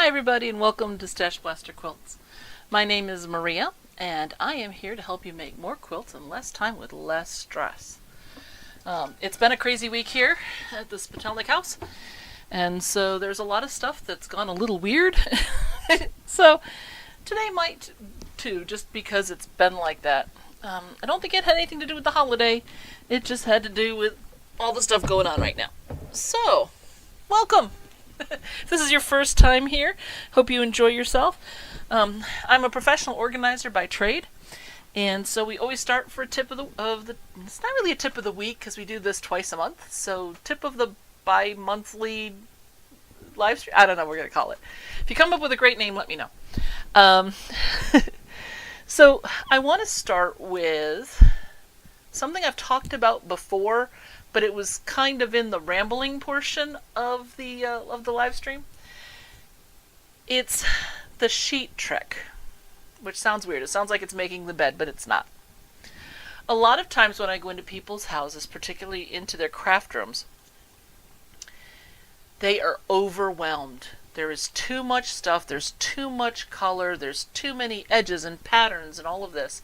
Hi everybody and welcome to StashBlaster Quilts. My name is Maria and I am here to help you make more quilts in less time with less stress. It's been a crazy week here at this Patelnik house, and so there's a lot of stuff that's gone a little weird. So today might too, just because it's been like that. I don't think it had anything to do with the holiday. It just had to do with all the stuff going on right now. So, welcome! If this is your first time here, hope you enjoy yourself. I'm a professional organizer by trade, and so we always start for a tip of the it's not really a tip of the week because we do this twice a month, so tip of the bi-monthly live stream, I don't know what we're going to call it. If you come up with a great name, let me know. So I want to start with something I've talked about before, but it was kind of in the rambling portion of the live stream. It's the sheet trick, which sounds weird. It sounds like it's making the bed, but it's not. A lot of times when I go into people's houses, particularly into their craft rooms, they are overwhelmed. There is too much stuff, there's too much color, there's too many edges and patterns and all of this,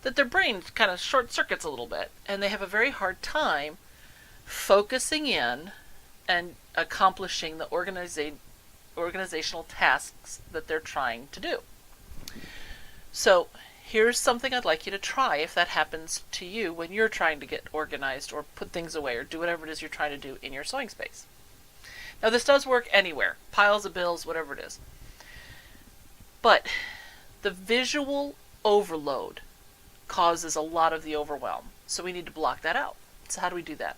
that their brain kind of short circuits a little bit, and they have a very hard time focusing in and accomplishing the organizational tasks that they're trying to do. So here's something I'd like you to try if that happens to you when you're trying to get organized or put things away or do whatever it is you're trying to do in your sewing space. Now this does work anywhere, piles of bills, whatever it is. But the visual overload causes a lot of the overwhelm, so we need to block that out. So how do we do that?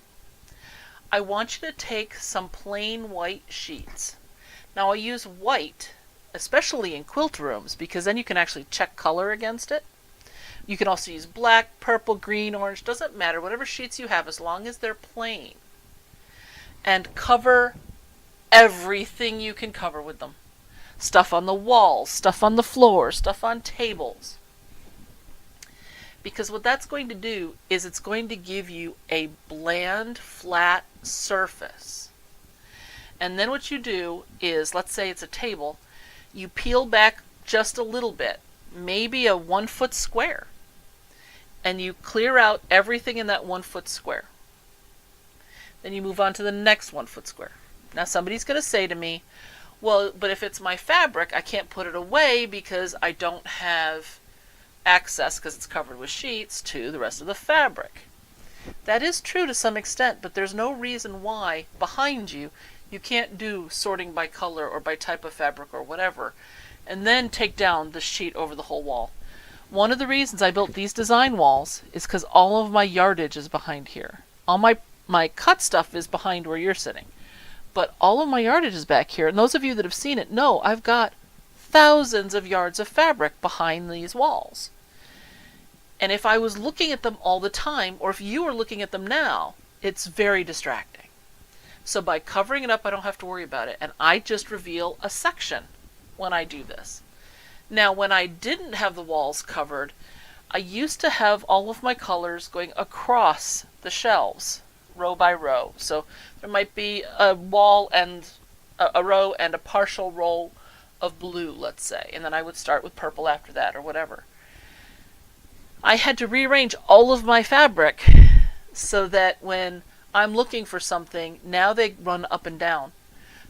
I want you to take some plain white sheets. Now I use white, especially in quilt rooms, because then you can actually check color against it. You can also use black, purple, green, orange, doesn't matter, whatever sheets you have as long as they're plain. And cover everything you can cover with them. Stuff on the walls, stuff on the floor, stuff on tables. Because what that's going to do is it's going to give you a bland, flat surface. And then what you do is, let's say it's a table, you peel back just a little bit, maybe a 1 foot square, and you clear out everything in that 1 foot square. Then you move on to the next 1 foot square. Now somebody's going to say to me, well, but if it's my fabric, I can't put it away because I don't have access, because it's covered with sheets, to the rest of the fabric. That is true to some extent, but there's no reason why behind you you can't do sorting by color or by type of fabric or whatever, and then take down the sheet over the whole wall. One of the reasons I built these design walls is because all of my yardage is behind here. All my cut stuff is behind where you're sitting, but all of my yardage is back here, and those of you that have seen it know I've got thousands of yards of fabric behind these walls. And if I was looking at them all the time, or if you were looking at them now, it's very distracting. So by covering it up, I don't have to worry about it, and I just reveal a section when I do this. Now, when I didn't have the walls covered, I used to have all of my colors going across the shelves, row by row. So there might be a wall and a row and a partial row of blue, let's say, and then I would start with purple after that or whatever. I had to rearrange all of my fabric so that when I'm looking for something, now they run up and down.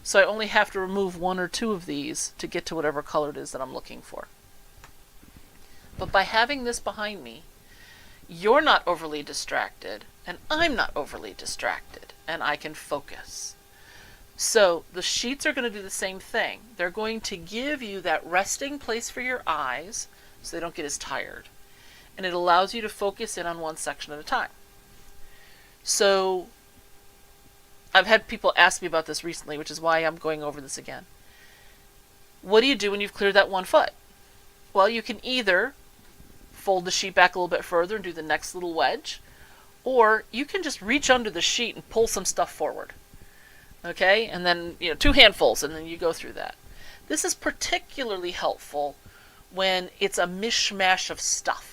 So I only have to remove 1 or 2 of these to get to whatever color it is that I'm looking for. But by having this behind me, you're not overly distracted, and I'm not overly distracted, and I can focus. So the sheets are going to do the same thing. They're going to give you that resting place for your eyes so they don't get as tired. And it allows you to focus in on one section at a time. So I've had people ask me about this recently, which is why I'm going over this again. What do you do when you've cleared that 1 foot? Well, you can either fold the sheet back a little bit further and do the next little wedge, or you can just reach under the sheet and pull some stuff forward. Okay? And then, 2 handfuls, and then you go through that. This is particularly helpful when it's a mishmash of stuff.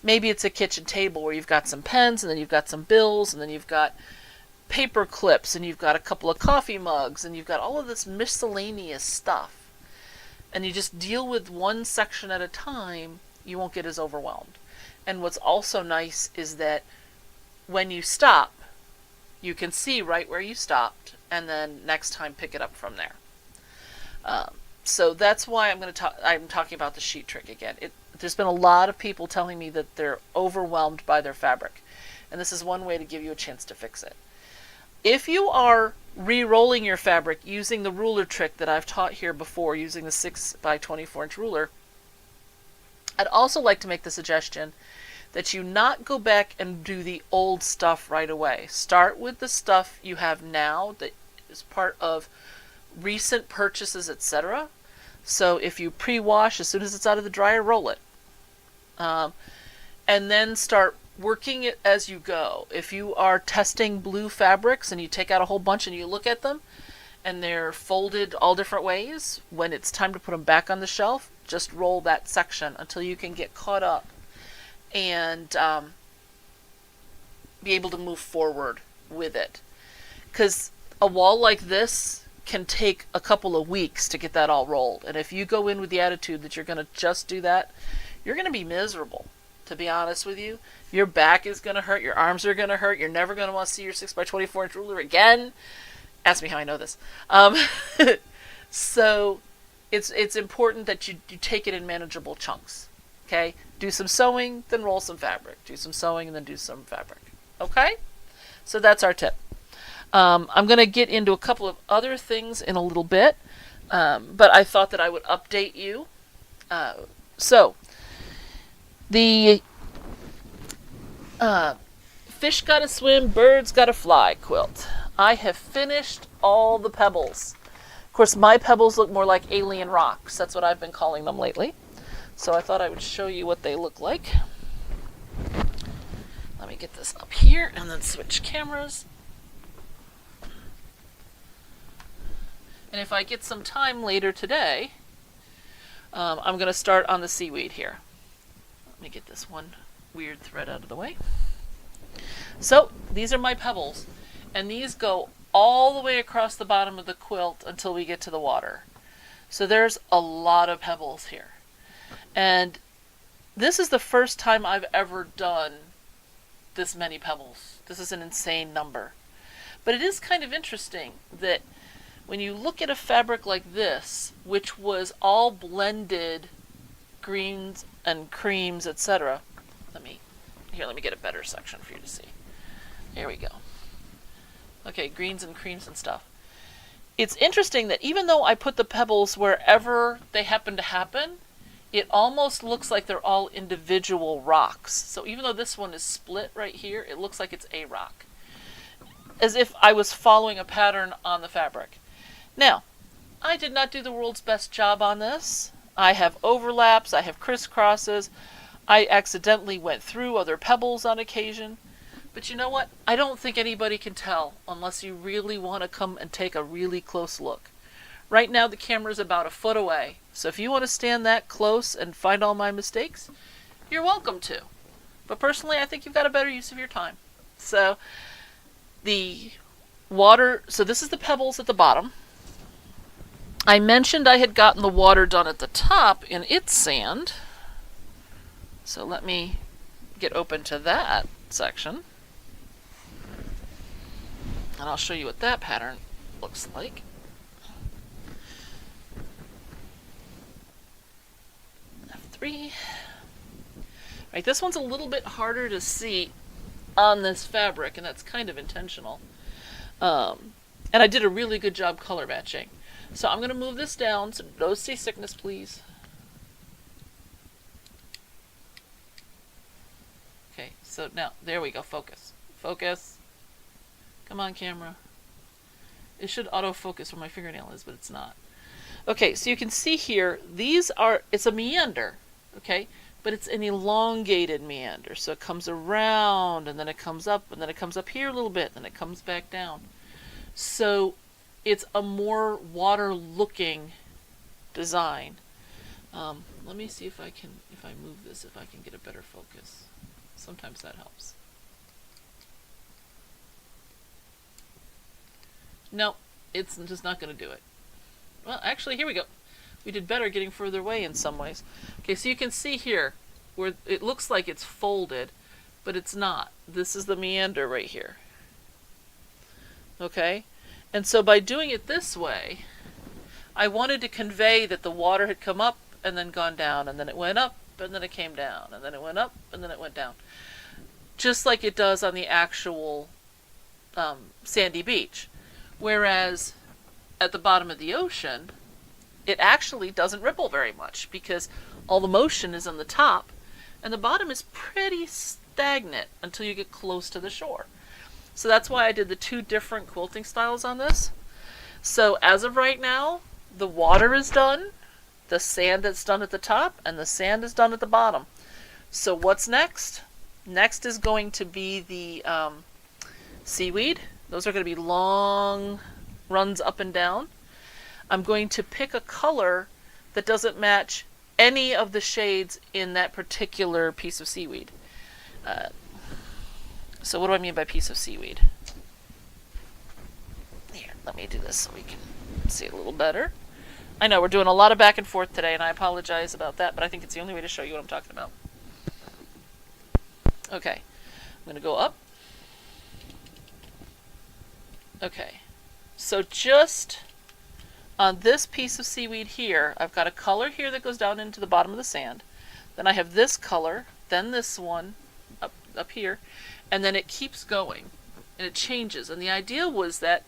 Maybe it's a kitchen table where you've got some pens, and then you've got some bills, and then you've got paper clips, and you've got a couple of coffee mugs, and you've got all of this miscellaneous stuff, and you just deal with one section at a time, you won't get as overwhelmed. And what's also nice is that when you stop, you can see right where you stopped, and then next time pick it up from there. So that's why I'm talking about the sheet trick again. There's been a lot of people telling me that they're overwhelmed by their fabric, and this is one way to give you a chance to fix it. If you are re-rolling your fabric using the ruler trick that I've taught here before, using the 6 by 24 inch ruler, I'd also like to make the suggestion that you not go back and do the old stuff right away. Start with the stuff you have now that is part of recent purchases, etc. So if you pre-wash, as soon as it's out of the dryer, roll it. And then start working it as you go. If you are testing blue fabrics and you take out a whole bunch and you look at them and they're folded all different ways, when it's time to put them back on the shelf, just roll that section until you can get caught up and be able to move forward with it. Because a wall like this can take a couple of weeks to get that all rolled. And if you go in with the attitude that you're going to just do that, you're going to be miserable, to be honest with you. Your back is going to hurt. Your arms are going to hurt. You're never going to want to see your 6 by 24 inch ruler again. Ask me how I know this. So it's important that you take it in manageable chunks. Okay? Do some sewing, then roll some fabric. Do some sewing, and then do some fabric. Okay? So that's our tip. I'm going to get into a couple of other things in a little bit, but I thought that I would update you. So, the Fish Gotta Swim, Birds Gotta Fly quilt. I have finished all the pebbles. Of course, my pebbles look more like alien rocks. That's what I've been calling them lately. So I thought I would show you what they look like. Let me get this up here and then switch cameras. And if I get some time later today, I'm going to start on the seaweed here. Let me get this one weird thread out of the way. So these are my pebbles, and these go all the way across the bottom of the quilt until we get to the water. So there's a lot of pebbles here. And this is the first time I've ever done this many pebbles. This is an insane number. But it is kind of interesting that when you look at a fabric like this, which was all blended greens and creams, etc. Let me get a better section for you to see. Here we go. Okay, greens and creams and stuff. It's interesting that even though I put the pebbles wherever they happen to happen, it almost looks like they're all individual rocks. So even though this one is split right here, it looks like it's a rock, as if I was following a pattern on the fabric. Now, I did not do the world's best job on this. I have overlaps, I have crisscrosses, I accidentally went through other pebbles on occasion. But you know what? I don't think anybody can tell unless you really want to come and take a really close look. Right now the camera's about a foot away, so if you want to stand that close and find all my mistakes, you're welcome to. But personally, I think you've got a better use of your time. So the water, so this is the pebbles at the bottom. I mentioned I had gotten the water done at the top in its sand. So let me get open to that section. And I'll show you what that pattern looks like. F3. Right, this one's a little bit harder to see on this fabric, and that's kind of intentional. And I did a really good job color matching. So I'm going to move this down, so no seasickness, please. Okay, so now, there we go, focus. Focus. Come on, camera. It should autofocus where my fingernail is, but it's not. Okay, so you can see here, it's a meander, okay? But it's an elongated meander. So it comes around, and then it comes up, and then it comes up here a little bit, and then it comes back down. So it's a more water-looking design. Let me see if I move this, if I can get a better focus. Sometimes that helps. No, it's just not going to do it. Well, actually, here we go. We did better getting further away in some ways. Okay, so you can see here where it looks like it's folded, but it's not. This is the meander right here. Okay? And so by doing it this way, I wanted to convey that the water had come up and then gone down, and then it went up, and then it came down, and then it went up, and then it went down. Just like it does on the actual sandy beach. Whereas at the bottom of the ocean, it actually doesn't ripple very much because all the motion is on the top, and the bottom is pretty stagnant until you get close to the shore. So that's why I did the two different quilting styles on this. So as of right now, the water is done, the sand that's done at the top, and the sand is done at the bottom. So what's next? Next is going to be the seaweed. Those are going to be long runs up and down. I'm going to pick a color that doesn't match any of the shades in that particular piece of seaweed. So what do I mean by piece of seaweed? Here, let me do this so we can see it a little better. I know we're doing a lot of back and forth today, and I apologize about that, but I think it's the only way to show you what I'm talking about. Okay, I'm going to go up. Okay, so just on this piece of seaweed here, I've got a color here that goes down into the bottom of the sand. Then I have this color, then this one up here, and then it keeps going, and it changes. And the idea was that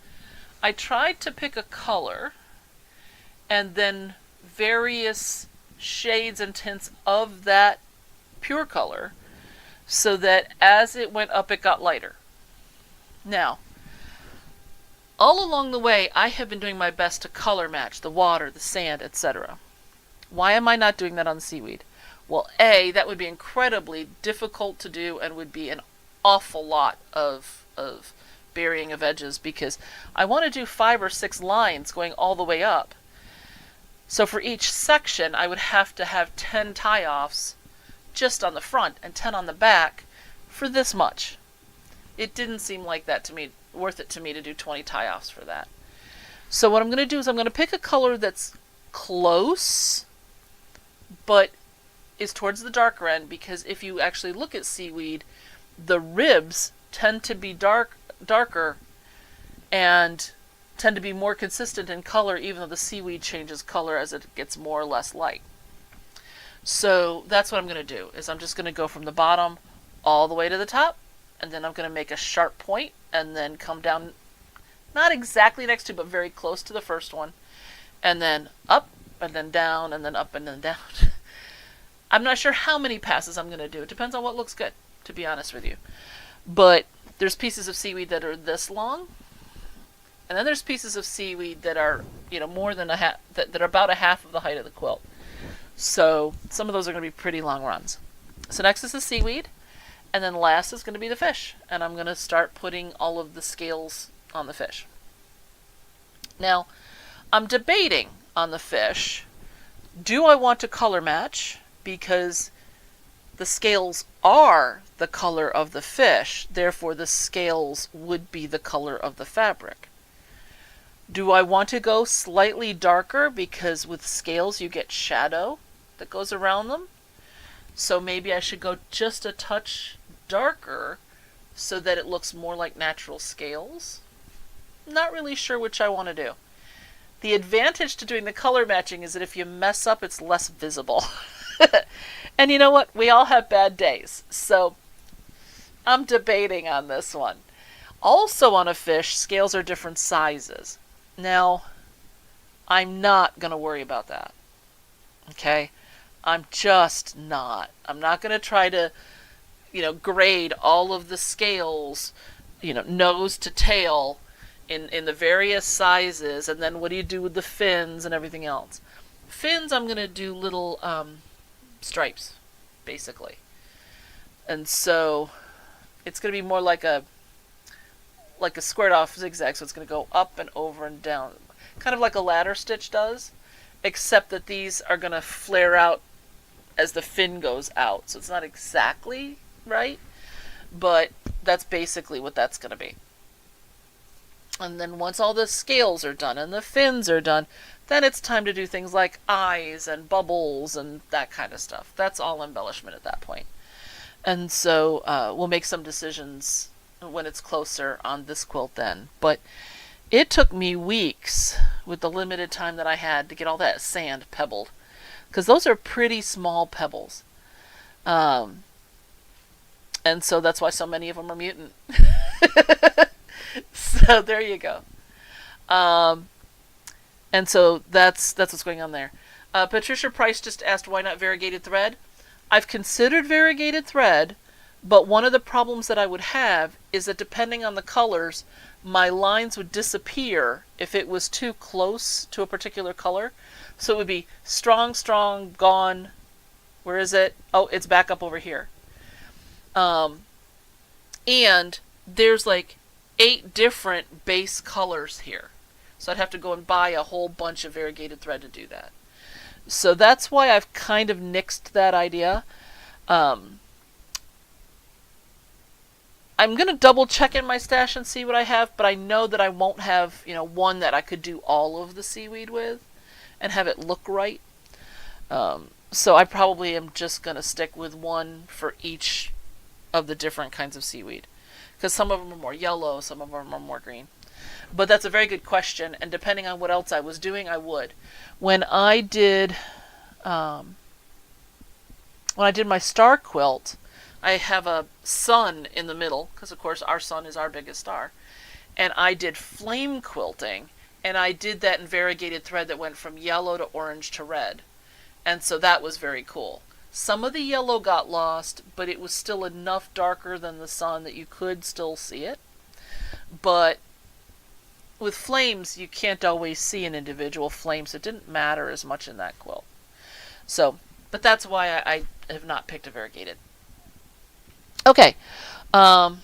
I tried to pick a color and then various shades and tints of that pure color so that as it went up, it got lighter. Now, all along the way, I have been doing my best to color match the water, the sand, etc. Why am I not doing that on the seaweed? Well, A, that would be incredibly difficult to do and would be an awful lot of burying of edges because I want to do 5 or 6 lines going all the way up. So for each section, I would have to have 10 tie-offs just on the front and 10 on the back for this much. It didn't seem like that to me, worth it to me to do 20 tie-offs for that. So what I'm going to do is I'm going to pick a color that's close, but is towards the darker end, because if you actually look at seaweed, the ribs tend to be darker and tend to be more consistent in color, even though the seaweed changes color as it gets more or less light. So that's what I'm going to do, is I'm just going to go from the bottom all the way to the top, and then I'm going to make a sharp point and then come down, not exactly next to, but very close to the first one, and then up and then down and then up and then down. I'm not sure how many passes I'm going to do. It depends on what looks good, to be honest with you. But there's pieces of seaweed that are this long, and then there's pieces of seaweed that are, more than a half, that are about a half of the height of the quilt. So some of those are going to be pretty long runs. So next is the seaweed, and then last is going to be the fish. And I'm going to start putting all of the scales on the fish. Now, I'm debating on the fish. Do I want to color match? Because the scales are the color of the fish, therefore the scales would be the color of the fabric. Do I want to go slightly darker, because with scales you get shadow that goes around them? So maybe I should go just a touch darker so that it looks more like natural scales? Not really sure which I want to do. The advantage to doing the color matching is that if you mess up, it's less visible. And you know what? We all have bad days. So I'm debating on this one. Also on a fish, scales are different sizes. Now, I'm not going to worry about that. Okay? I'm just not. I'm not going to try to, grade all of the scales, nose to tail in the various sizes. And then what do you do with the fins and everything else? Fins, I'm going to do little stripes, basically. And so it's going to be more like a squared off zigzag, so it's going to go up and over and down, kind of like a ladder stitch does, except that these are going to flare out as the fin goes out. So it's not exactly right, but that's basically what that's going to be. And then once all the scales are done and the fins are done, then it's time to do things like eyes and bubbles and that kind of stuff. That's all embellishment at that point. And so we'll make some decisions when it's closer on this quilt then. But it took me weeks with the limited time that I had to get all that sand pebbled, because those are pretty small pebbles. And so that's why so many of them are mutant. So there you go. And so that's what's going on there. Patricia Price just asked, why not variegated thread? I've considered variegated thread, but one of the problems that I would have is that depending on the colors, my lines would disappear if it was too close to a particular color. So it would be strong, strong, gone. Where is it? Oh, it's back up over here. And there's like 8 different base colors here. So I'd have to go and buy a whole bunch of variegated thread to do that. So that's why I've kind of nixed that idea. I'm going to double check in my stash and see what I have, but I know that I won't have, one that I could do all of the seaweed with and have it look right. So I probably am just going to stick with one for each of the different kinds of seaweed, because some of them are more yellow, some of them are more green. But that's a very good question, and depending on what else I was doing, I would. When I did my star quilt, I have a sun in the middle, because of course our sun is our biggest star, and I did flame quilting, and I did that in variegated thread that went from yellow to orange to red, and so that was very cool. Some of the yellow got lost, but it was still enough darker than the sun that you could still see it. But with flames, you can't always see an individual flame, so it didn't matter as much in that quilt. So, but that's why I have not picked a variegated. Okay, going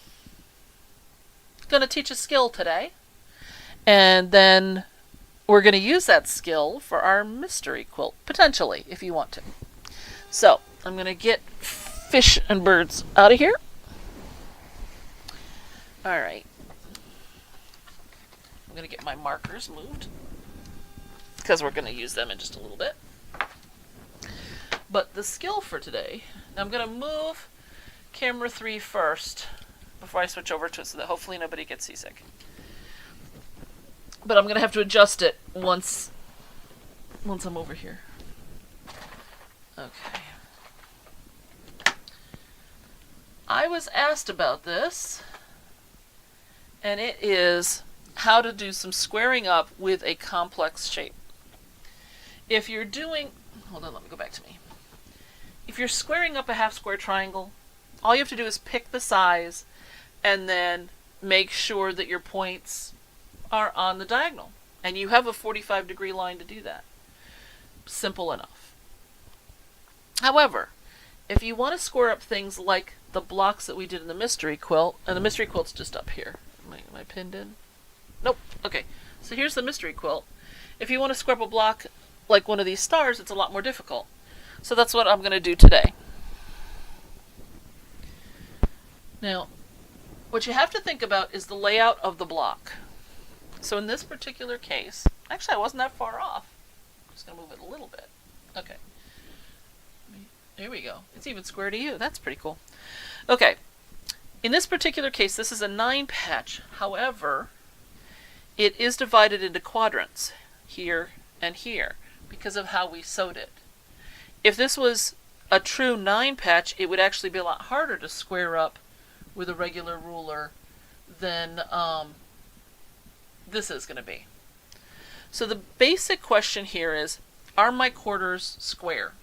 to teach a skill today, and then we're going to use that skill for our mystery quilt, potentially, if you want to. So, I'm going to get fish and birds out of here. Alright. I'm going to get my markers moved, because we're going to use them in just a little bit. But the skill for today, now I'm going to move camera 3 first before I switch over to it so that hopefully nobody gets seasick. But I'm going to have to adjust it once I'm over here. Okay. I was asked about this, and it is how to do some squaring up with a complex shape. If you're doing, hold on, let me go back to me. If you're squaring up a half square triangle, all you have to do is pick the size and then make sure that your points are on the diagonal. And you have a 45-degree line to do that. Simple enough. However, if you want to square up things like the blocks that we did in the mystery quilt, and the mystery quilt's just up here. Am I pinned in? Nope. Okay. So here's the mystery quilt. If you want to square up a block like one of these stars, it's a lot more difficult. So that's what I'm going to do today. Now, what you have to think about is the layout of the block. So in this particular case, actually I wasn't that far off. I'm just going to move it a little bit. Okay. There we go. It's even square to you. That's pretty cool. Okay. In this particular case, this is a 9-patch. However, it is divided into quadrants, here and here, because of how we sewed it. If this was a true 9-patch, it would actually be a lot harder to square up with a regular ruler than this is going to be. So the basic question here is, are my quarters square?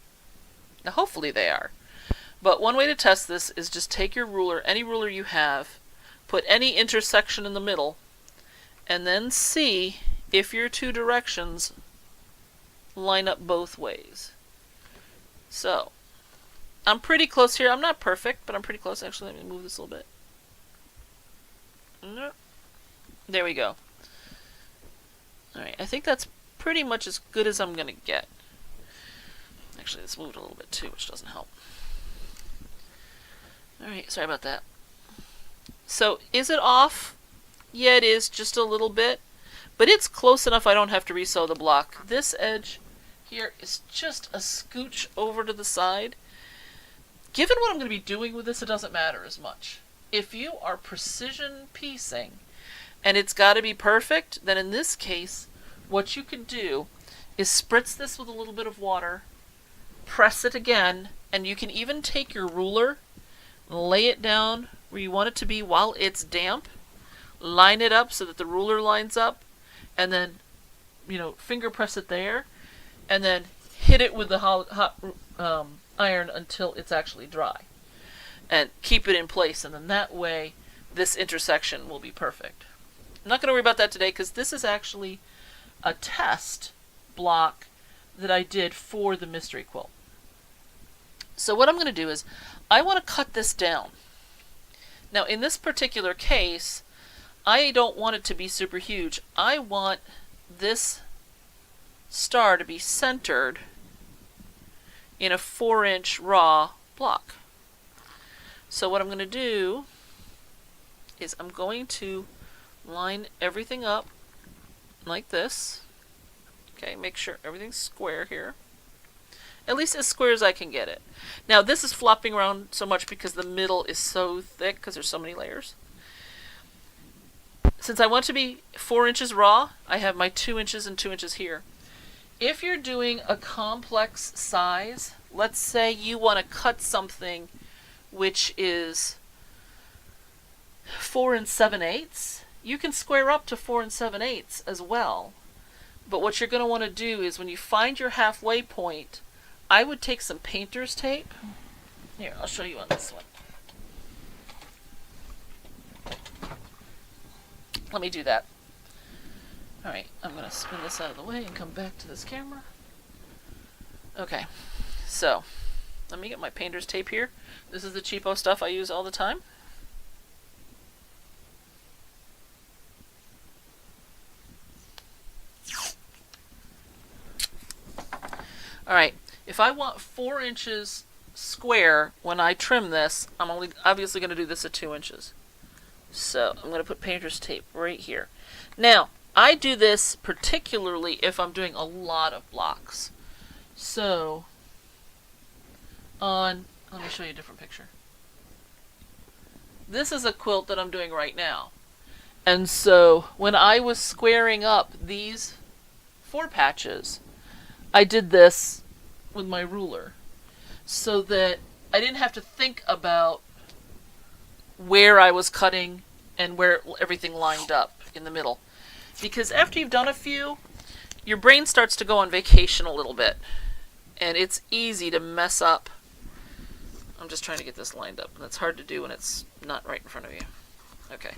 Now hopefully they are. But one way to test this is just take your ruler, any ruler you have, put any intersection in the middle, and then see if your 2 directions line up both ways. So, I'm pretty close here. I'm not perfect, but I'm pretty close. Actually, let me move this a little bit. No. There we go. Alright, I think that's pretty much as good as I'm going to get. Actually, it's moved a little bit too, which doesn't help. Alright, sorry about that. So, is it off? Yeah, it is just a little bit, but it's close enough I don't have to resew the block. This edge here is just a scooch over to the side. Given what I'm going to be doing with this, it doesn't matter as much. If you are precision piecing and it's got to be perfect, then in this case, what you can do is spritz this with a little bit of water, press it again, and you can even take your ruler, lay it down where you want it to be while it's damp, line it up so that the ruler lines up, and then, finger press it there, and then hit it with the hot iron until it's actually dry. And keep it in place, and then that way this intersection will be perfect. I'm not going to worry about that today because this is actually a test block that I did for the mystery quilt. So what I'm going to do is I want to cut this down. Now in this particular case, I don't want it to be super huge. I want this star to be centered in a 4-inch raw block. So what I'm going to do is I'm going to line everything up like this. Okay, make sure everything's square here. At least as square as I can get it. Now this is flopping around so much because the middle is so thick because there's so many layers. Since I want to be 4 inches raw, I have my 2 inches and 2 inches here. If you're doing a complex size, let's say you want to cut something which is 4 7/8, you can square up to 4 7/8 as well. But what you're going to want to do is when you find your halfway point, I would take some painter's tape. Here, I'll show you on this one. Let me do that. Alright, I'm going to spin this out of the way and come back to this camera. Okay, so let me get my painter's tape here. This is the cheapo stuff I use all the time. Alright, if I want 4 inches square when I trim this, I'm only obviously going to do this at 2 inches. So I'm going to put painter's tape right here. Now, I do this particularly if I'm doing a lot of blocks. So, let me show you a different picture. This is a quilt that I'm doing right now. And so, when I was squaring up these 4 patches, I did this with my ruler so that I didn't have to think about where I was cutting and where everything lined up in the middle. Because after you've done a few, your brain starts to go on vacation a little bit. And it's easy to mess up. I'm just trying to get this lined up. That's hard to do when it's not right in front of you. Okay.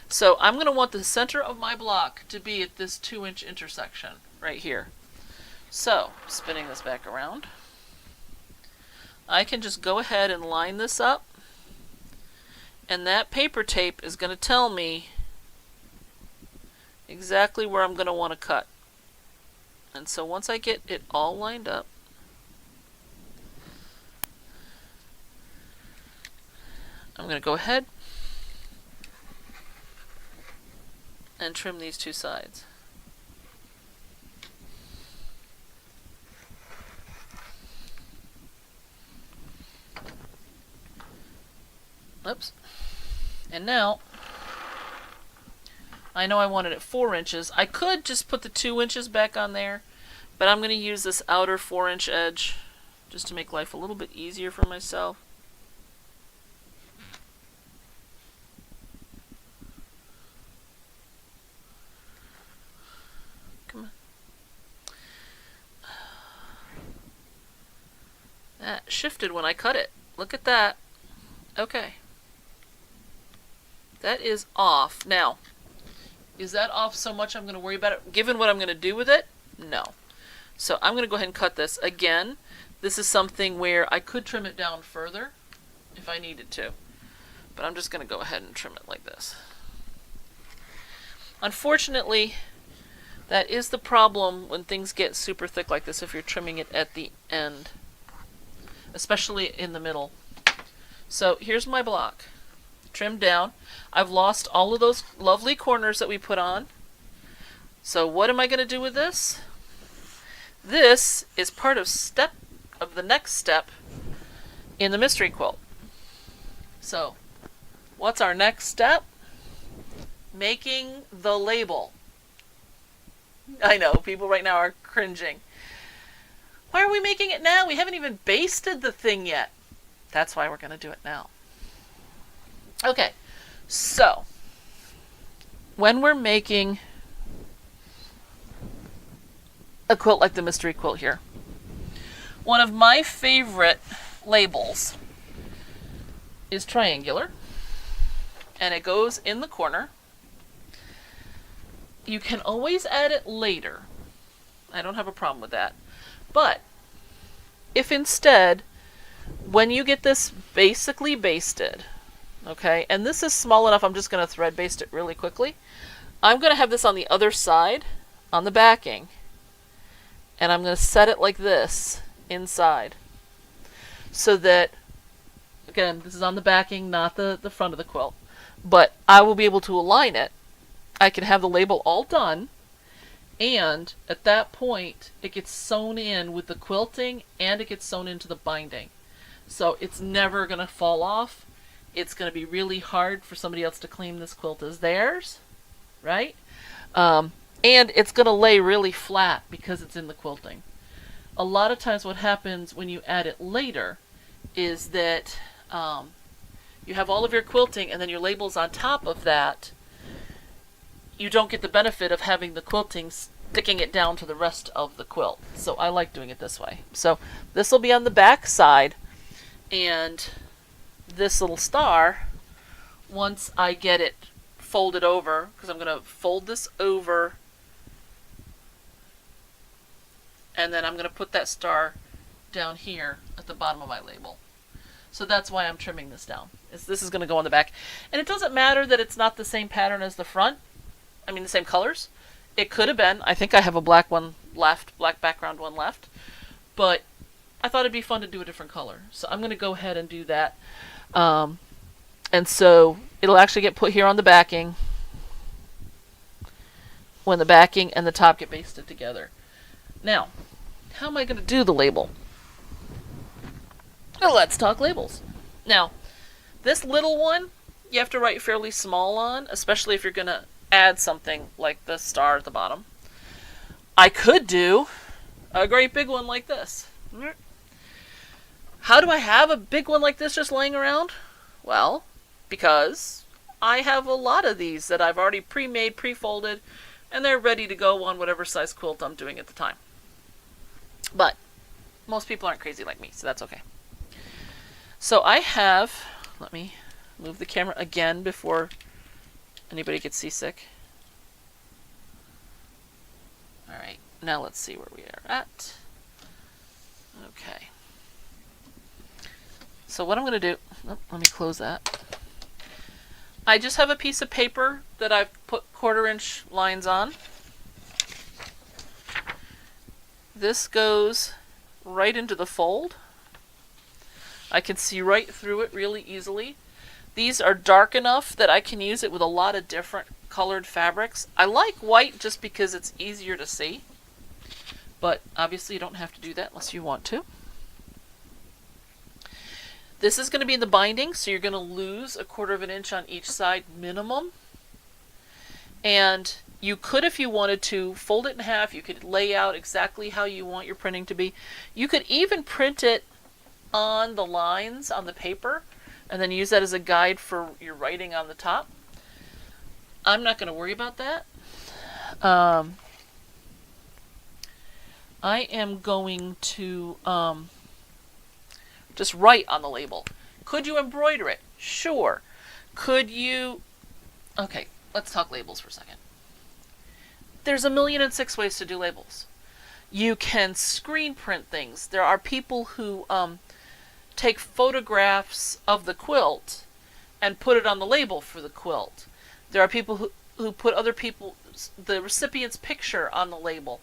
So I'm going to want the center of my block to be at this 2-inch intersection right here. So, spinning this back around, I can just go ahead and line this up, and that paper tape is going to tell me exactly where I'm going to want to cut. And so once I get it all lined up, I'm going to go ahead and trim these 2 sides. Oops. And now, I know I wanted it 4 inches. I could just put the 2 inches back on there, but I'm going to use this outer 4-inch edge just to make life a little bit easier for myself. Come on. That shifted when I cut it. Look at that. Okay. That is off. Now, is that off so much I'm going to worry about it? Given what I'm going to do with it? No. So I'm going to go ahead and cut this. Again, this is something where I could trim it down further if I needed to. But I'm just going to go ahead and trim it like this. Unfortunately, that is the problem when things get super thick like this if you're trimming it at the end. Especially in the middle. So here's my block. trimmed down. I've lost all of those lovely corners that we put on. So what am I going to do with this? This is part of the next step in the mystery quilt. So what's our next step? Making the label. I know, people right now are cringing. Why are we making it now? We haven't even basted the thing yet. That's why we're going to do it now. Okay, so when we're making a quilt like the mystery quilt here, one of my favorite labels is triangular, and it goes in the corner. You can always add it later. I don't have a problem with that. But if instead, when you get this basically basted, okay, and this is small enough, I'm just going to thread baste it really quickly. I'm going to have this on the other side, on the backing, and I'm going to set it like this inside. So that, again, this is on the backing, not the front of the quilt, but I will be able to align it. I can have the label all done, and at that point it gets sewn in with the quilting and it gets sewn into the binding. So it's never going to fall off. It's going to be really hard for somebody else to claim this quilt as theirs, right? And it's going to lay really flat because it's in the quilting. A lot of times what happens when you add it later is that you have all of your quilting and then your labels on top of that. You don't get the benefit of having the quilting sticking it down to the rest of the quilt. So I like doing it this way. So this will be on the back side, and this little star, once I get it folded over, because I'm going to fold this over, and then I'm going to put that star down here at the bottom of my label. So that's why I'm trimming this down. This is going to go on the back. And it doesn't matter that it's not the same pattern as the front. I mean, the same colors. It could have been. I think I have a black one left, black background one left. But I thought it'd be fun to do a different color. So I'm going to go ahead and do that. And so it'll actually get put here on the backing when the backing and the top get basted together. Now, how am I going to do the label? Well, let's talk labels. Now, this little one, you have to write fairly small on, especially if you're going to add something like the star at the bottom. I could do a great big one like this. How do I have a big one like this just laying around? Well, because I have a lot of these that I've already pre-made, pre-folded, and they're ready to go on whatever size quilt I'm doing at the time. But most people aren't crazy like me, so that's okay. So I have, let me move the camera again before anybody gets seasick. Alright, now let's see where we are at. Okay. So what I'm going to do, let me close that. I just have a piece of paper that I've put 1/4 inch lines on. This goes right into the fold. I can see right through it really easily. These are dark enough that I can use it with a lot of different colored fabrics. I like white just because it's easier to see, but obviously you don't have to do that unless you want to. This is going to be in the binding, so you're going to lose 1/4 inch on each side minimum. And you could, if you wanted to, fold it in half. You could lay out exactly how you want your printing to be. You could even print it on the lines on the paper and then use that as a guide for your writing on the top. I'm not going to worry about that. I am going to just write on the label. Could you embroider it? Sure. Could you... Okay, let's talk labels for a second. There's 1,000,006 ways to do labels. You can screen print things. There are people who take photographs of the quilt and put it on the label for the quilt. There are people who... who put other people, the recipient's picture on the label.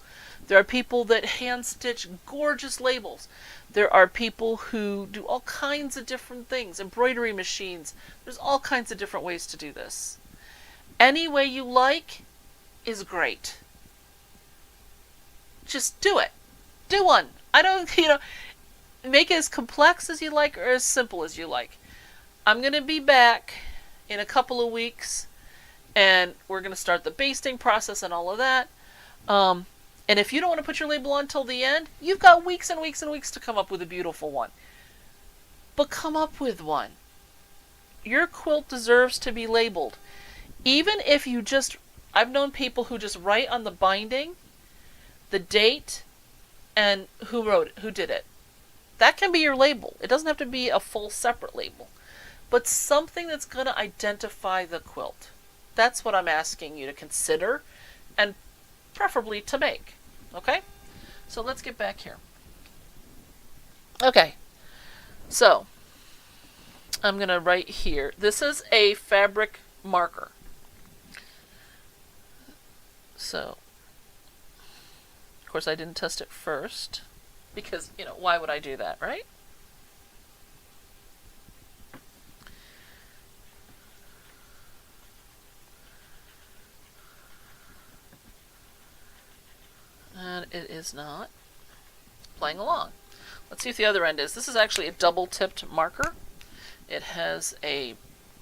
There are people that hand stitch gorgeous labels. There are people who do all kinds of different things, embroidery machines. There's all kinds of different ways to do this. Any way you like is great. Just do it. Do one. I don't, make it as complex as you like or as simple as you like. I'm going to be back in a couple of weeks, and we're going to start the basting process and all of that. And if you don't want to put your label on till the end, you've got weeks and weeks and weeks to come up with a beautiful one. But come up with one. Your quilt deserves to be labeled. Even if you just, I've known people who just write on the binding the date and who wrote it, who did it. That can be your label. It doesn't have to be a full separate label, but something that's going to identify the quilt. That's what I'm asking you to consider and preferably to make. Okay? So let's get back here. Okay. So I'm going to write here. This is a fabric marker. So, of course, I didn't test it first because, why would I do that, right? And it is not playing along. Let's see if the other end is. This is actually a double-tipped marker. It has a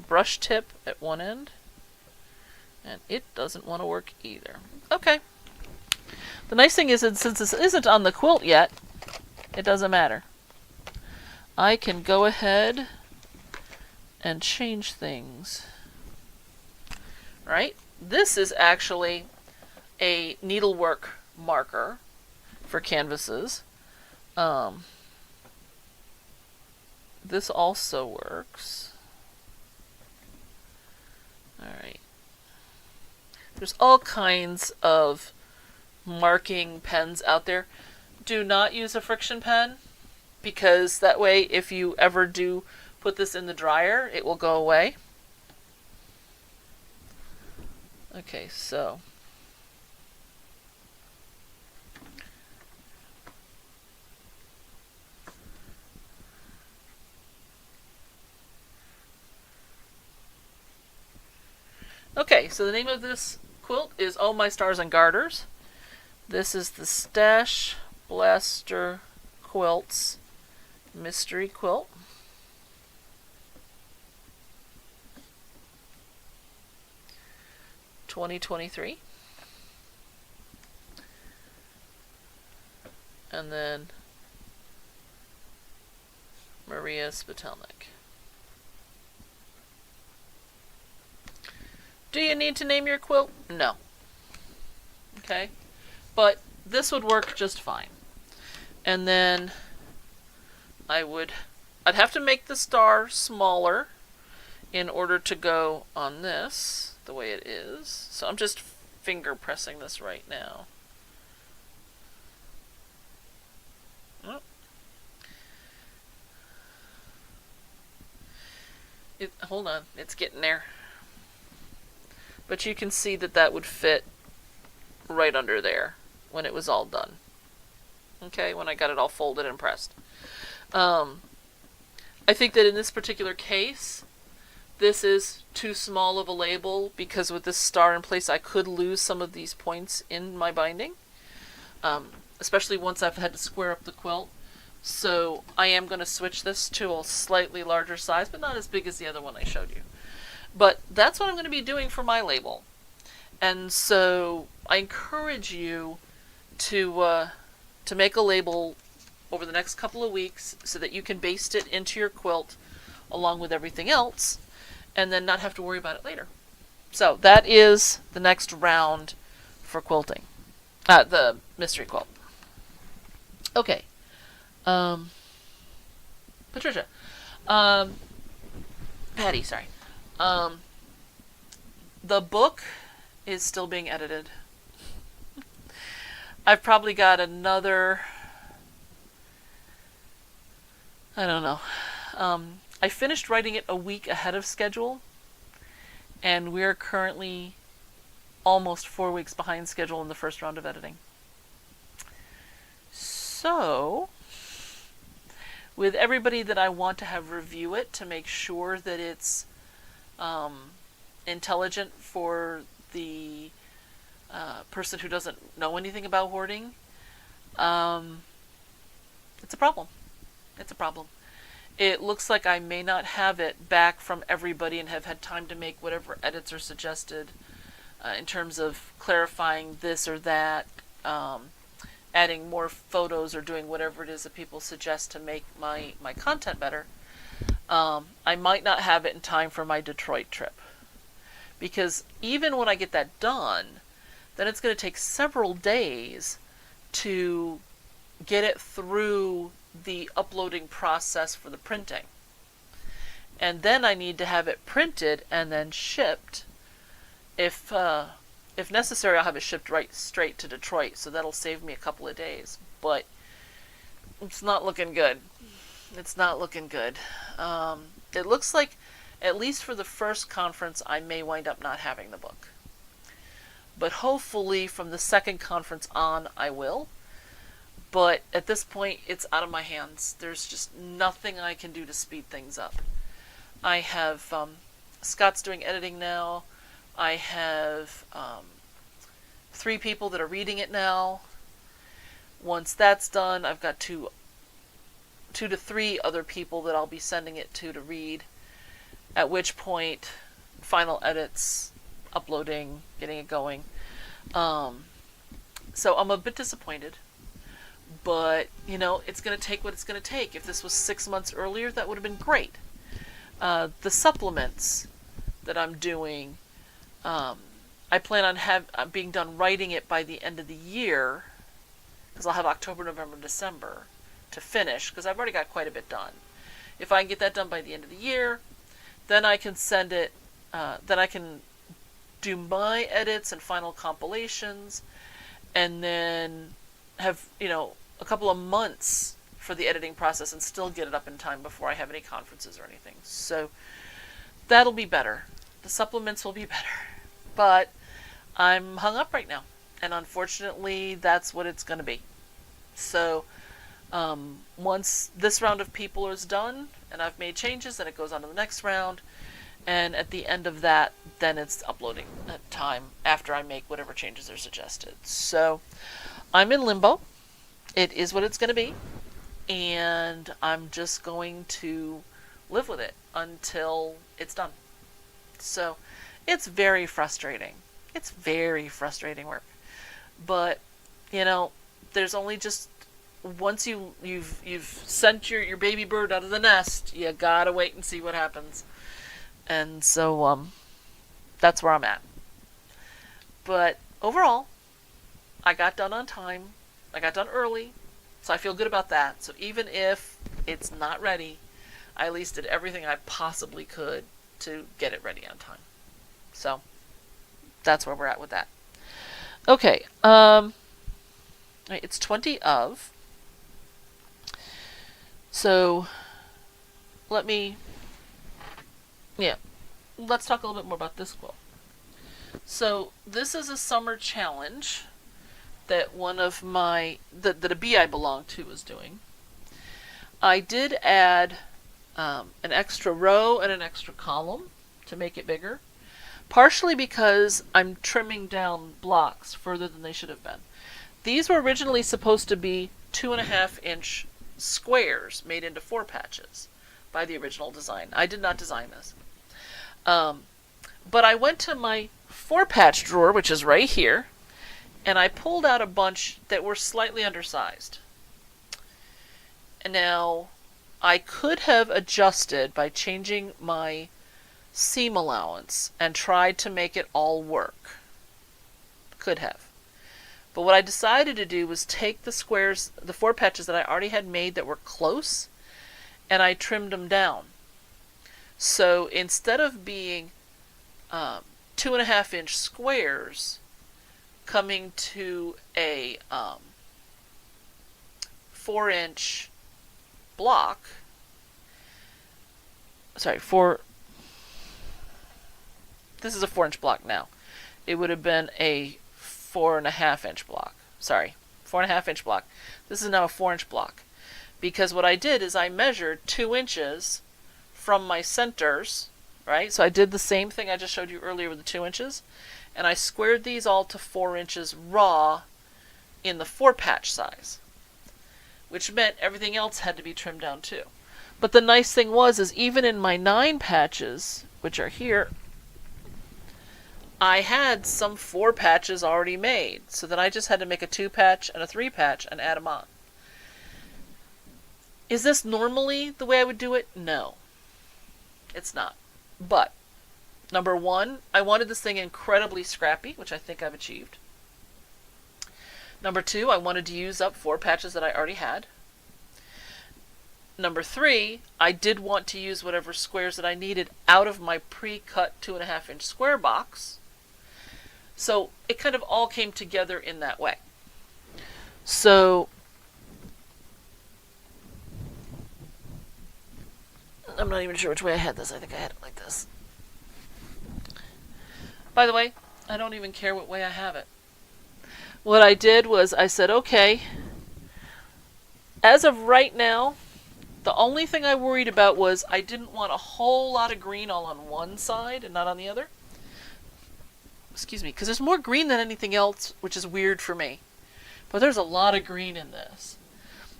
brush tip at one end, and it doesn't want to work either. Okay. The nice thing is that since this isn't on the quilt yet, it doesn't matter. I can go ahead and change things. Right? This is actually a needlework marker for canvases. This also works. Alright. There's all kinds of marking pens out there. Do not use a friction pen, because that way if you ever do put this in the dryer, it will go away. Okay, so the name of this quilt is Oh My Stars and Garters. This is the StashBlaster Quilts Mystery Quilt. $20.23. And then Maria Spitelnik. Do you need to name your quilt? No. Okay? But this would work just fine. And then I'd have to make the star smaller in order to go on this the way it is. So I'm just finger pressing this right now. Oh. Hold on, it's getting there. But you can see that that would fit right under there when it was all done. Okay, when I got it all folded and pressed. I think that in this particular case, this is too small of a label, because with this star in place, I could lose some of these points in my binding, especially once I've had to square up the quilt. So I am going to switch this to a slightly larger size, but not as big as the other one I showed you. But that's what I'm going to be doing for my label. And so I encourage you to make a label over the next couple of weeks so that you can baste it into your quilt along with everything else, and then not have to worry about it later. So that is the next round for quilting. The mystery quilt. Okay. Patricia. Patty, sorry. The book is still being edited. I've probably got another, I don't know. I finished writing it a week ahead of schedule, and we're currently almost 4 weeks behind schedule in the first round of editing. So, with everybody that I want to have review it to make sure that it's intelligent for the person who doesn't know anything about hoarding, it's a problem. It's a problem. It looks like I may not have it back from everybody and have had time to make whatever edits are suggested in terms of clarifying this or that, adding more photos or doing whatever it is that people suggest to make my content better. I might not have it in time for my Detroit trip. Because even when I get that done, then it's going to take several days to get it through the uploading process for the printing. And then I need to have it printed and then shipped. If necessary, I'll have it shipped right straight to Detroit, so that'll save me a couple of days. But it's not looking good. It's not looking good. It looks like, at least for the first conference, I may wind up not having the book. But hopefully from the second conference on, I will. But at this point, it's out of my hands. There's just nothing I can do to speed things up. I have, Scott's doing editing now. I have 3 people that are reading it now. Once that's done, I've got 2 to 3 other people that I'll be sending it to read. At which point, final edits, uploading, getting it going. So I'm a bit disappointed. But, you know, it's going to take what it's going to take. If this was 6 months earlier, that would have been great. The supplements that I'm doing, I plan on being done writing it by the end of the year, because I'll have October, November, December to finish, because I've already got quite a bit done. If I can get that done by the end of the year, then I can send it, then I can do my edits and final compilations, and then have, you know, a couple of months for the editing process and still get it up in time before I have any conferences or anything. So that'll be better. The supplements will be better. But I'm hung up right now. And unfortunately, that's what it's going to be. So once this round of people is done and I've made changes, then it goes on to the next round. And at the end of that, then it's uploading time after I make whatever changes are suggested. So I'm in limbo. It is what it's going to be. And I'm just going to live with it until it's done. So it's very frustrating. It's very frustrating work. But, you know, there's only just, once you've sent your baby bird out of the nest, you gotta wait and see what happens. And so that's where I'm at. But overall, I got done on time. I got done early, so I feel good about that. So even if it's not ready, I at least did everything I possibly could to get it ready on time. So that's where we're at with that. Okay, it's 20 of. So let's talk a little bit more about this quilt. So this is a summer challenge that one of that a bee I belong to is doing. I did add an extra row and an extra column to make it bigger, partially because I'm trimming down blocks further than they should have been. These were originally supposed to be 2.5-inch squares made into 4 patches by the original design. I did not design this. But I went to my 4-patch drawer, which is right here, and I pulled out a bunch that were slightly undersized. And now, I could have adjusted by changing my seam allowance and tried to make it all work. Could have. But what I decided to do was take the squares, the 4 patches that I already had made that were close, and I trimmed them down. So instead of being 2.5-inch squares coming to a 4-inch block, this is a 4-inch block now. it would have been a 4.5-inch block. Sorry, 4.5-inch block. This is now a 4-inch block. Because what I did is I measured 2 inches from my centers, right? So I did the same thing I just showed you earlier with the 2 inches, and I squared these all to 4 inches raw in the 4-patch size, which meant everything else had to be trimmed down too. But the nice thing was, is even in my 9 patches, which are here, I had some 4 patches already made, so then I just had to make a 2-patch and a 3-patch and add them on. Is this normally the way I would do it? No. It's not. But, number one, I wanted this thing incredibly scrappy, which I think I've achieved. Number two, I wanted to use up 4 patches that I already had. Number three, I did want to use whatever squares that I needed out of my pre-cut 2.5-inch square box. So it kind of all came together in that way. So I'm not even sure which way I had this. I think I had it like this. By the way, I don't even care what way I have it. What I did was I said, okay, as of right now, the only thing I worried about was I didn't want a whole lot of green all on one side and not on the other. Excuse me, because there's more green than anything else, which is weird for me. But there's a lot of green in this.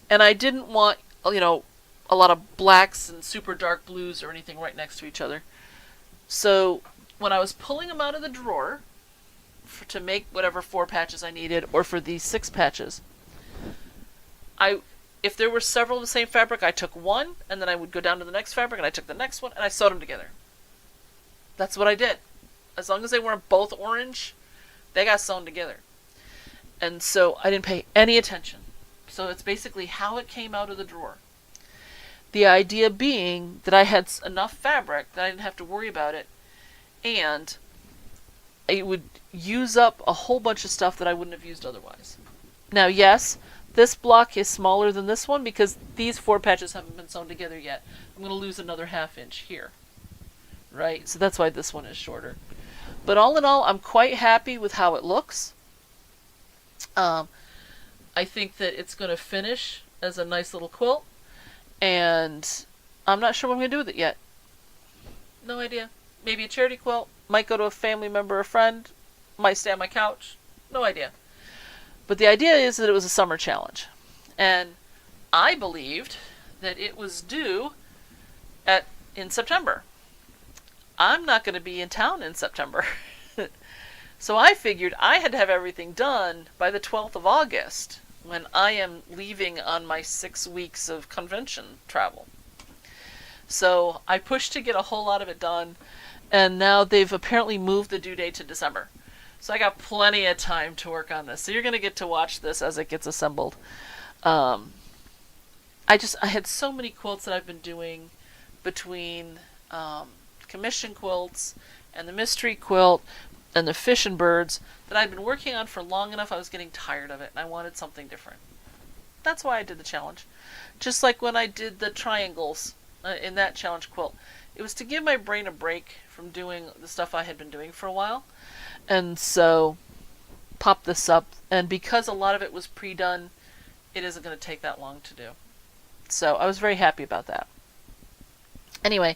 And I didn't want, you know, a lot of blacks and super dark blues or anything right next to each other. So when I was pulling them out of the drawer to make whatever 4 patches I needed, or for these 6 patches, if there were several of the same fabric, I took one, and then I would go down to the next fabric, and I took the next one, and I sewed them together. That's what I did. As long as they weren't both orange, they got sewn together. And so I didn't pay any attention. So it's basically how it came out of the drawer. The idea being that I had enough fabric that I didn't have to worry about it, and it would use up a whole bunch of stuff that I wouldn't have used otherwise. Now, yes, this block is smaller than this one because these 4 patches haven't been sewn together yet. I'm going to lose another 1/2 inch here. Right? So that's why this one is shorter. But all in all, I'm quite happy with how it looks. I think that it's going to finish as a nice little quilt. And I'm not sure what I'm going to do with it yet. No idea. Maybe a charity quilt. Might go to a family member or friend. Might stay on my couch. No idea. But the idea is that it was a summer challenge. And I believed that it was due in September. I'm not going to be in town in September. So I figured I had to have everything done by the 12th of August, when I am leaving on my 6 weeks of convention travel. So I pushed to get a whole lot of it done, and now they've apparently moved the due date to December. So I got plenty of time to work on this. So you're going to get to watch this as it gets assembled. I had so many quilts that I've been doing between commission quilts and the mystery quilt and the fish and birds that I'd been working on for long enough I was getting tired of it and I wanted something different. That's why I did the challenge. Just like when I did the triangles in that challenge quilt. It was to give my brain a break from doing the stuff I had been doing for a while. And so pop this up, and because a lot of it was pre-done, it isn't going to take that long to do. So I was very happy about that. Anyway,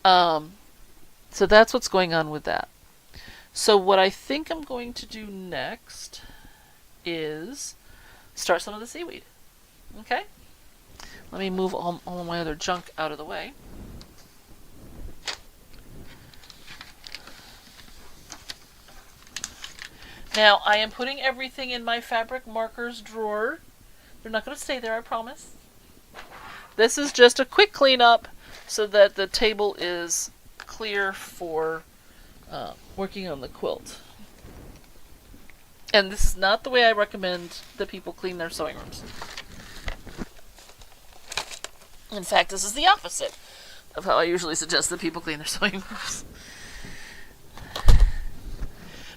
so that's what's going on with that. So what I think I'm going to do next is start some of the seaweed. Okay? Let me move all of my other junk out of the way. Now, I am putting everything in my fabric markers drawer. They're not going to stay there, I promise. This is just a quick cleanup so that the table is clear for working on the quilt. And this is not the way I recommend that people clean their sewing rooms. In fact, this is the opposite of how I usually suggest that people clean their sewing rooms.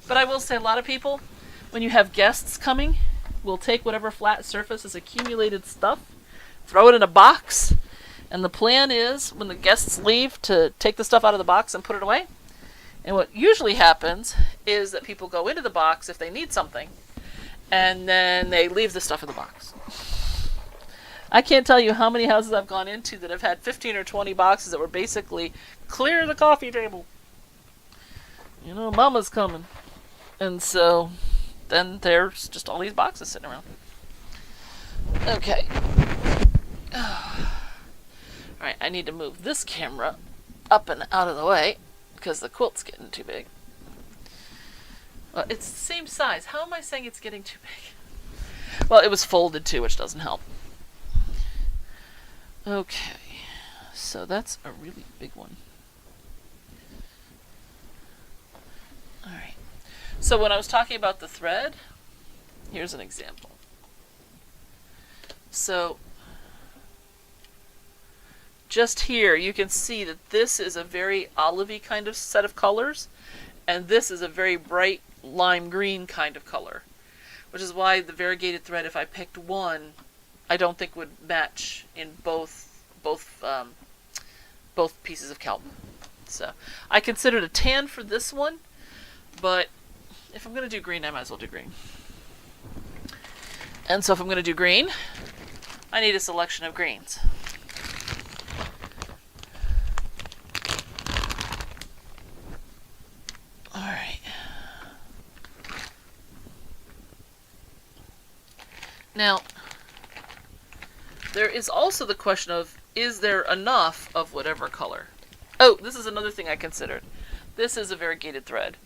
But I will say a lot of people, when you have guests coming, will take whatever flat surface has accumulated stuff, throw it in a box, and the plan is, when the guests leave, to take the stuff out of the box and put it away. And what usually happens is that people go into the box if they need something, and then they leave the stuff in the box. I can't tell you how many houses I've gone into that have had 15 or 20 boxes that were basically clear the coffee table. You know, mama's coming. And so then there's just all these boxes sitting around. Okay. Alright, I need to move this camera up and out of the way because the quilt's getting too big. Well, it's the same size. How am I saying it's getting too big? Well, it was folded too, which doesn't help. Okay, so that's a really big one. Alright, so when I was talking about the thread, here's an example. So, just here you can see that this is a very olivey kind of set of colors, and this is a very bright lime green kind of color, which is why the variegated thread, if I picked one, I don't think would match in both pieces of kelp. So I considered a tan for this one, but if I'm going to do green, I might as well do green. And so if I'm going to do green, I need a selection of greens. Alright. Now, there is also the question of, is there enough of whatever color? Oh, this is another thing I considered. This is a variegated thread,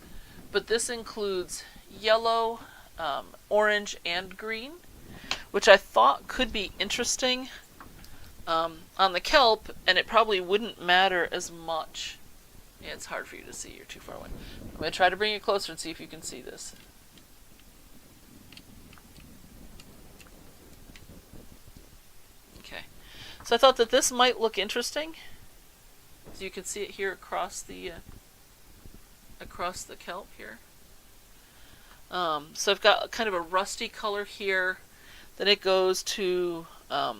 but this includes yellow, orange, and green, which I thought could be interesting on the kelp, and it probably wouldn't matter as much. Yeah, it's hard for you to see. You're too far away. I'm going to try to bring it closer and see if you can see this. Okay. So I thought that this might look interesting. So you can see it here across the kelp here. So I've got kind of a rusty color here. Then it goes to a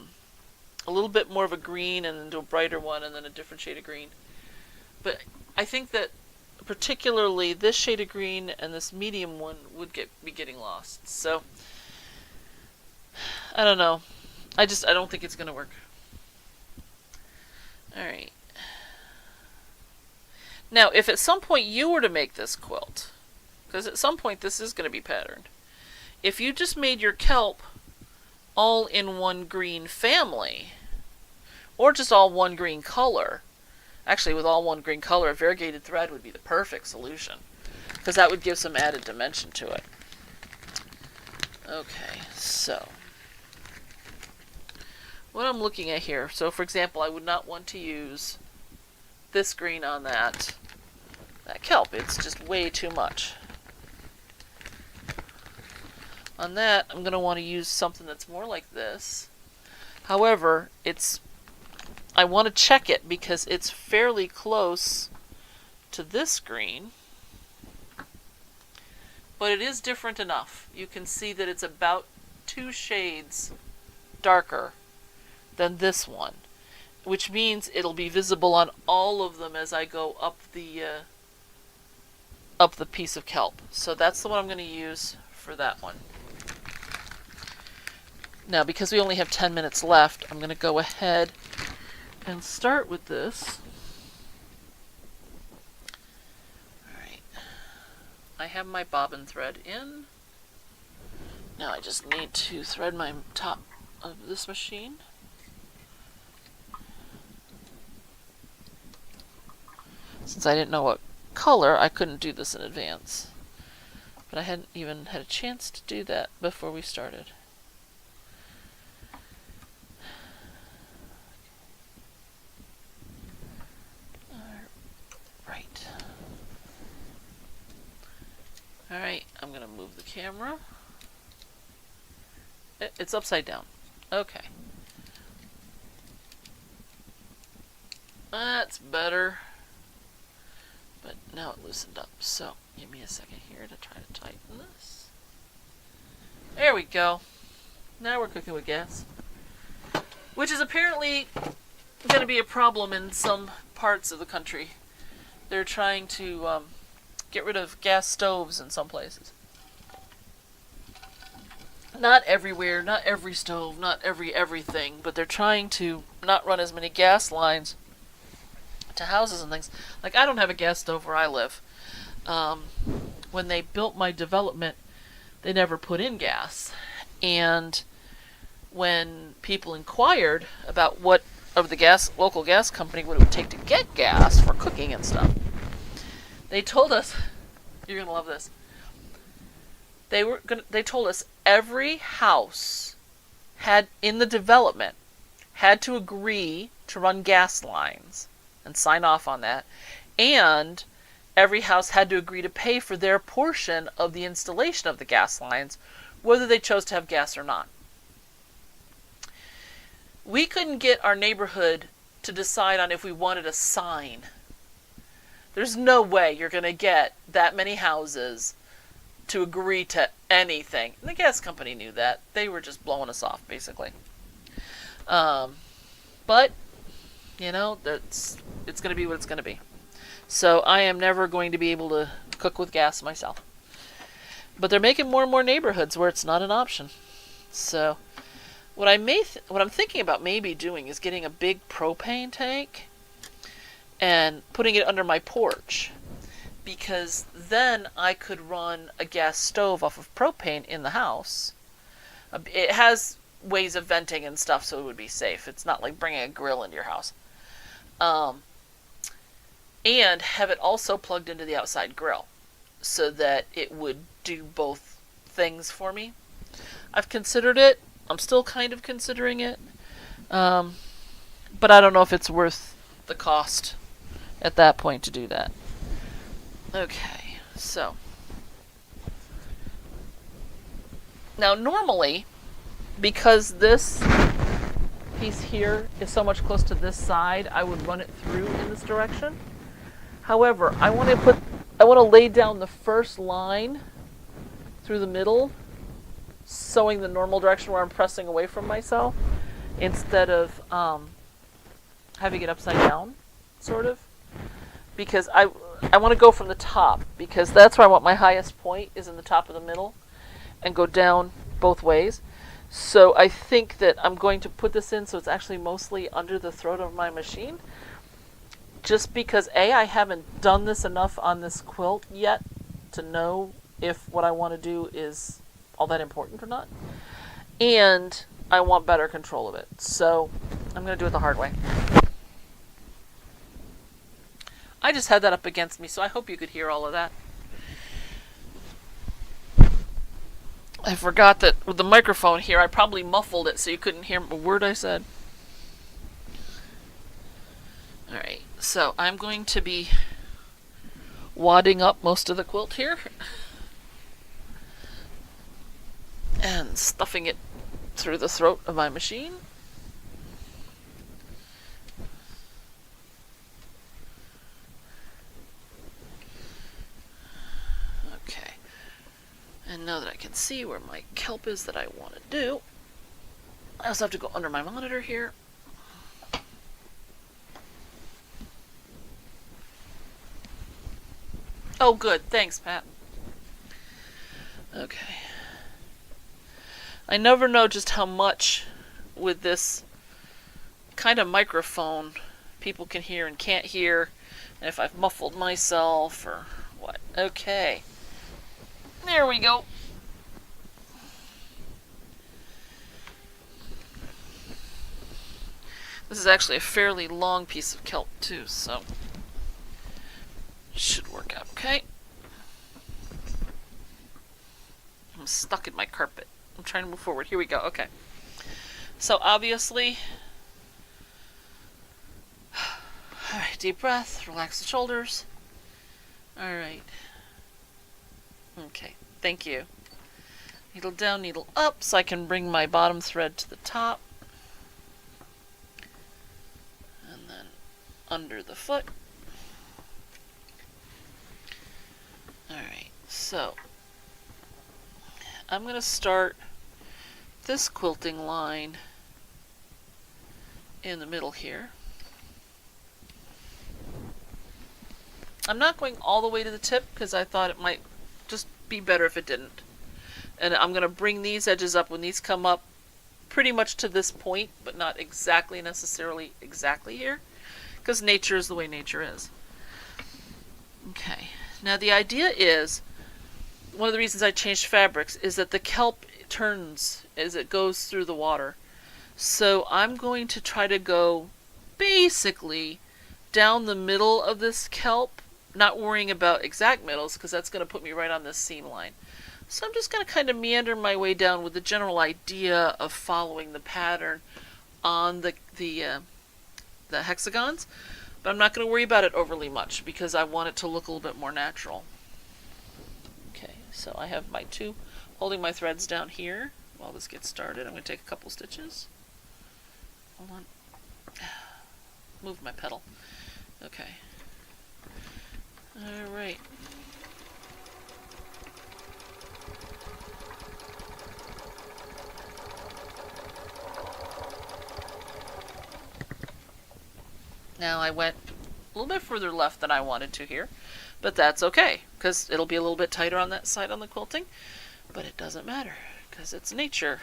little bit more of a green, and then to a brighter one, and then a different shade of green. But I think that particularly this shade of green and this medium one would be getting lost. So I don't know. I don't think it's going to work. Alright. Now, if at some point you were to make this quilt, because at some point this is going to be patterned, if you just made your kelp all in one green family, or just all one green color, actually with all one green color, a variegated thread would be the perfect solution, because that would give some added dimension to it. Okay, so what I'm looking at here, so for example, I would not want to use this green on that kelp. It's just way too much. On that, I'm going to want to use something that's more like this. However, I want to check it because it's fairly close to this green, but it is different enough. You can see that it's about 2 shades darker than this one, which means it'll be visible on all of them as I go up the piece of kelp. So that's the one I'm going to use for that one. Now, because we only have 10 minutes left, I'm going to go ahead and start with this. Alright. I have my bobbin thread in. Now I just need to thread my top of this machine. Since I didn't know what color, I couldn't do this in advance. But I hadn't even had a chance to do that before we started. Right. Alright, I'm going to move the camera. It's upside down. Okay. That's better. But now it loosened up. So, give me a second here to try to tighten this. There we go. Now we're cooking with gas. Which is apparently going to be a problem in some parts of the country. They're trying to get rid of gas stoves in some places. Not everywhere, not every stove, not everything, but they're trying to not run as many gas lines to houses and things. Like, I don't have a gas stove where I live. When they built my development, they never put in gas. And when people inquired about what of the local gas company what it would take to get gas for cooking and stuff, they told us, you're gonna love this. They told us every house had in the development had to agree to run gas lines and sign off on that, and every house had to agree to pay for their portion of the installation of the gas lines, whether they chose to have gas or not. We couldn't get our neighborhood to decide on if we wanted a sign. There's no way you're going to get that many houses to agree to anything. And the gas company knew that. They were just blowing us off, basically. But, you know, it's going to be what it's going to be. So I am never going to be able to cook with gas myself. But they're making more and more neighborhoods where it's not an option. So what I'm thinking about maybe doing is getting a big propane tank and putting it under my porch, because then I could run a gas stove off of propane in the house. It has ways of venting and stuff, so it would be safe. It's not like bringing a grill into your house. And have it also plugged into the outside grill so that it would do both things for me. I've considered it. I'm still kind of considering it. But I don't know if it's worth the cost at that point to do that. Okay, so. Now normally, because this piece here is so much close to this side, I would run it through in this direction. However, I want to lay down the first line through the middle, sewing the normal direction where I'm pressing away from myself, instead of having it upside down, sort of. Because I want to go from the top, because that's where I want my highest point, is in the top of the middle, and go down both ways. So I think that I'm going to put this in so it's actually mostly under the throat of my machine. Just because, A, I haven't done this enough on this quilt yet to know if what I want to do is all that important or not. And I want better control of it. So I'm going to do it the hard way. I just had that up against me, so I hope you could hear all of that. I forgot that with the microphone here, I probably muffled it so you couldn't hear a word I said. Alright, so I'm going to be wadding up most of the quilt here and stuffing it through the throat of my machine. Okay, and now that I can see where my kelp is that I want to do, I also have to go under my monitor here. Oh, good. Thanks, Pat. Okay. I never know just how much with this kind of microphone people can hear and can't hear, and if I've muffled myself or what. Okay. There we go. This is actually a fairly long piece of kelp too, so should work out okay. I'm stuck in my carpet. I'm trying to move forward. Here we go. Okay. So obviously, alright, deep breath, relax the shoulders. Alright. Okay, thank you. Needle down, needle up, so I can bring my bottom thread to the top. And then under the foot. Alright, so I'm going to start this quilting line in the middle here. I'm not going all the way to the tip because I thought it might just be better if it didn't. And I'm going to bring these edges up when these come up pretty much to this point, but not exactly necessarily exactly here, because nature is the way nature is. Okay, now the idea is, one of the reasons I changed fabrics is that the kelp turns as it goes through the water. So I'm going to try to go basically down the middle of this kelp, not worrying about exact middles because that's going to put me right on this seam line. So I'm just going to kind of meander my way down with the general idea of following the pattern on the hexagons, but I'm not going to worry about it overly much because I want it to look a little bit more natural. Okay, so I have my two holding my threads down here while this gets started. I'm going to take a couple stitches. Hold on. Move my pedal. Okay. Alright. Now I went a little bit further left than I wanted to here, but that's okay, because it'll be a little bit tighter on that side on the quilting, but it doesn't matter, because it's nature.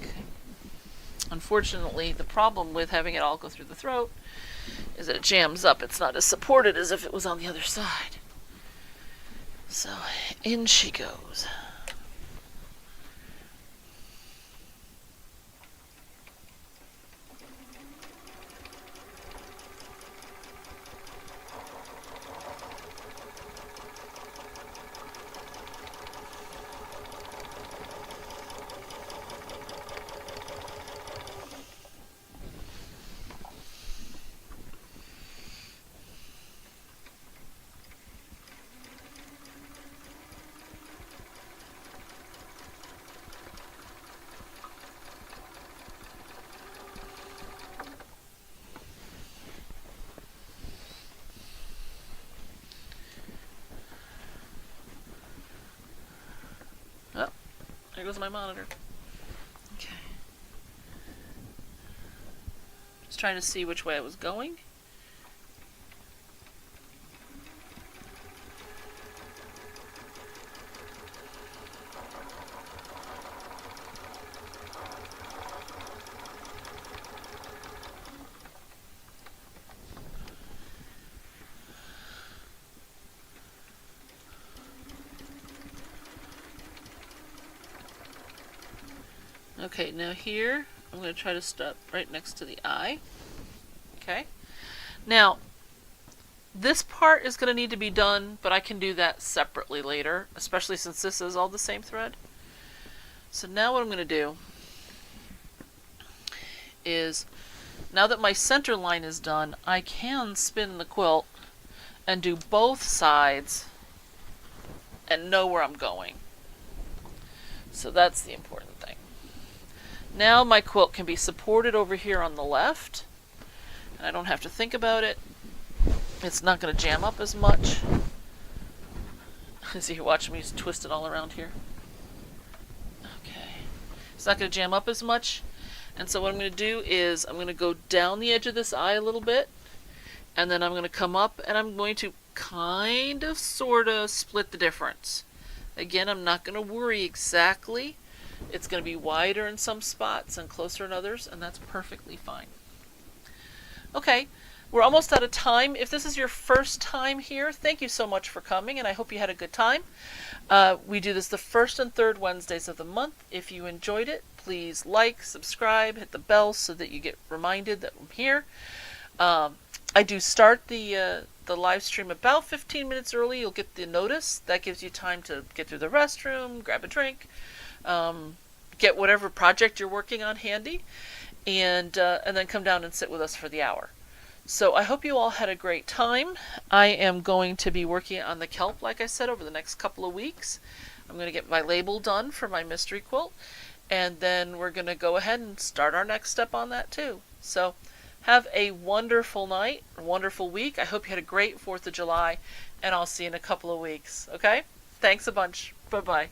Okay. Unfortunately, the problem with having it all go through the throat is that it jams up. It's not as supported as if it was on the other side. So, in she goes. Oh, there goes my monitor. Okay. Just trying to see which way I was going. Okay, now here, I'm going to try to stop right next to the eye. Okay. Now, this part is going to need to be done, but I can do that separately later, especially since this is all the same thread. So now what I'm going to do is, now that my center line is done, I can spin the quilt and do both sides and know where I'm going. So that's the important thing. Now my quilt can be supported over here on the left, and I don't have to think about it. It's not going to jam up as much. See, you're watching me twist it all around here. Okay. It's not going to jam up as much. And so what I'm going to do is I'm going to go down the edge of this eye a little bit, and then I'm going to come up and I'm going to kind of sort of split the difference. Again, I'm not going to worry exactly. It's going to be wider in some spots and closer in others, and that's perfectly fine. Okay, we're almost out of time. If this is your first time here, thank you so much for coming, and I hope you had a good time. We do this the first and third Wednesdays of the month. If you enjoyed it, please like, subscribe, hit the bell so that you get reminded that I'm here. I do start the live stream about 15 minutes early. You'll get the notice. That gives you time to get through the restroom, grab a drink, get whatever project you're working on handy, and then come down and sit with us for the hour. So I hope you all had a great time. I am going to be working on the kelp, like I said, over the next couple of weeks. I'm going to get my label done for my mystery quilt, and then we're going to go ahead and start our next step on that too. So have a wonderful night, a wonderful week. I hope you had a great 4th of July, and I'll see you in a couple of weeks. Okay? Thanks a bunch. Bye-bye.